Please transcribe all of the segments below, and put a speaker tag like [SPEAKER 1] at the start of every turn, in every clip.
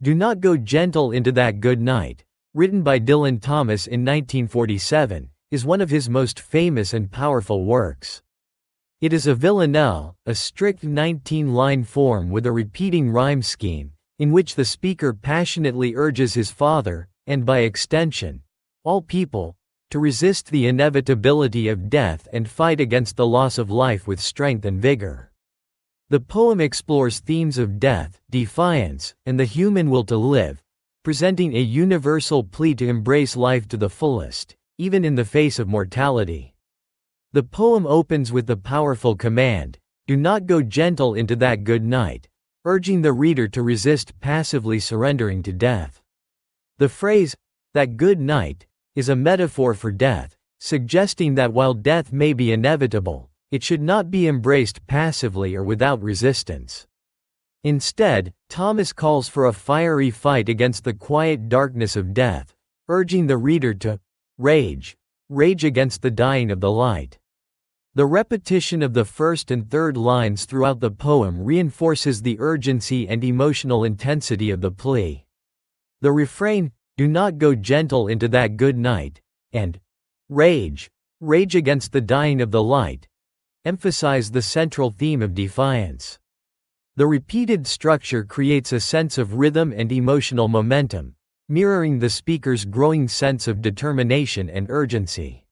[SPEAKER 1] Do Not Go Gentle Into That Good Night, written by Dylan Thomas in 1947, is one of his most famous and powerful works. It is a villanelle, a strict 19-line form with a repeating rhyme scheme, in which the speaker passionately urges his father, and by extension, all people, to resist the inevitability of death and fight against the loss of life with strength and vigor. The poem explores themes of death, defiance, and the human will to live, presenting a universal plea to embrace life to the fullest, even in the face of mortality. The poem opens with the powerful command, "Do not go gentle into that good night," urging the reader to resist passively surrendering to death. The phrase, "that good night," is a metaphor for death, suggesting that while death may be inevitable, it should not be embraced passively or without resistance. Instead, Thomas calls for a fiery fight against the quiet darkness of death, urging the reader to rage against the dying of the light. The repetition of the first and third lines throughout the poem reinforces the urgency and emotional intensity of the plea. The refrain, "Do not go gentle into that good night," and rage against the dying of the light, emphasize the central theme of defiance. The repeated structure creates a sense of rhythm and emotional momentum, mirroring the speaker's growing sense of determination and urgency.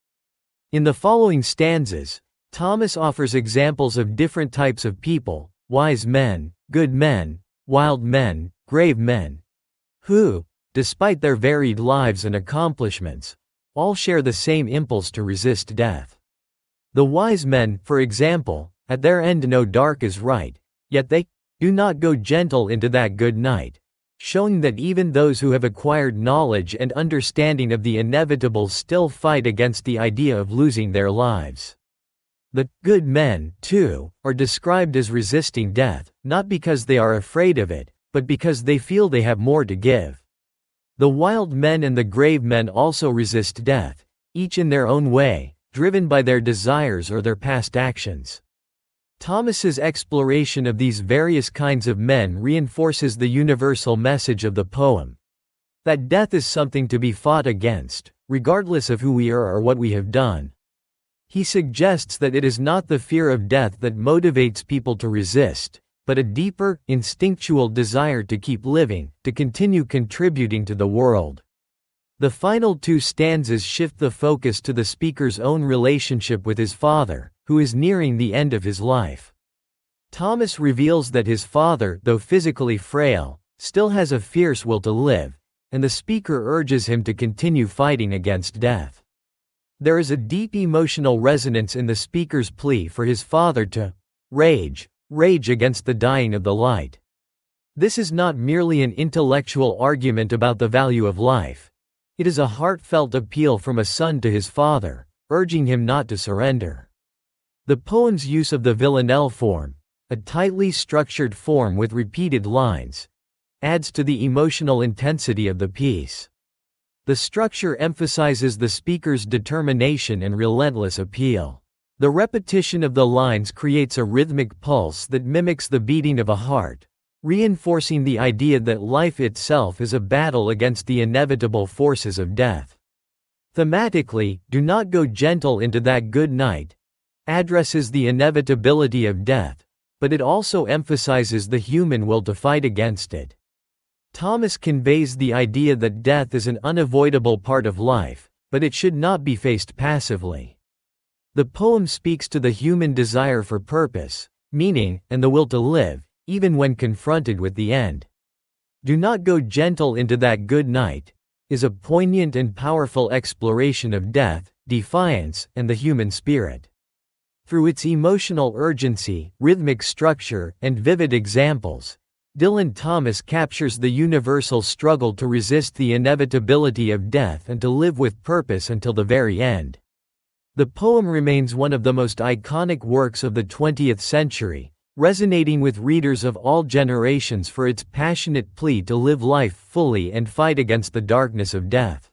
[SPEAKER 1] In the following stanzas, Thomas offers examples of different types of people: wise men, good men, wild men, grave men, who, despite their varied lives and accomplishments, all share the same impulse to resist death. The wise men, for example, at their end know dark is right, yet they do not go gentle into that good night, showing that even those who have acquired knowledge and understanding of the inevitable still fight against the idea of losing their lives. The good men, too, are described as resisting death, not because they are afraid of it, but because they feel they have more to give. The wild men and the grave men also resist death, each in their own way, driven by their desires or their past actions. Thomas's exploration of these various kinds of men reinforces the universal message of the poem, that death is something to be fought against, regardless of who we are or what we have done. He suggests that it is not the fear of death that motivates people to resist, but a deeper, instinctual desire to keep living, to continue contributing to the world. The final two stanzas shift the focus to the speaker's own relationship with his father, who is nearing the end of his life. Thomas reveals that his father, though physically frail, still has a fierce will to live, and the speaker urges him to continue fighting against death. There is a deep emotional resonance in the speaker's plea for his father to rage against the dying of the light. This is not merely an intellectual argument about the value of life. It is a heartfelt appeal from a son to his father, urging him not to surrender. The poem's use of the villanelle form, a tightly structured form with repeated lines, adds to the emotional intensity of the piece. The structure emphasizes the speaker's determination and relentless appeal. The repetition of the lines creates a rhythmic pulse that mimics the beating of a heart, reinforcing the idea that life itself is a battle against the inevitable forces of death. Thematically, "Do Not Go Gentle Into That Good Night" addresses the inevitability of death, but it also emphasizes the human will to fight against it. Thomas conveys the idea that death is an unavoidable part of life, but it should not be faced passively. The poem speaks to the human desire for purpose, meaning, and the will to live, even when confronted with the end. "Do Not Go Gentle Into That Good Night" is a poignant and powerful exploration of death, defiance, and the human spirit. Through its emotional urgency, rhythmic structure, and vivid examples, Dylan Thomas captures the universal struggle to resist the inevitability of death and to live with purpose until the very end. The poem remains one of the most iconic works of the 20th century, resonating with readers of all generations for its passionate plea to live life fully and fight against the darkness of death.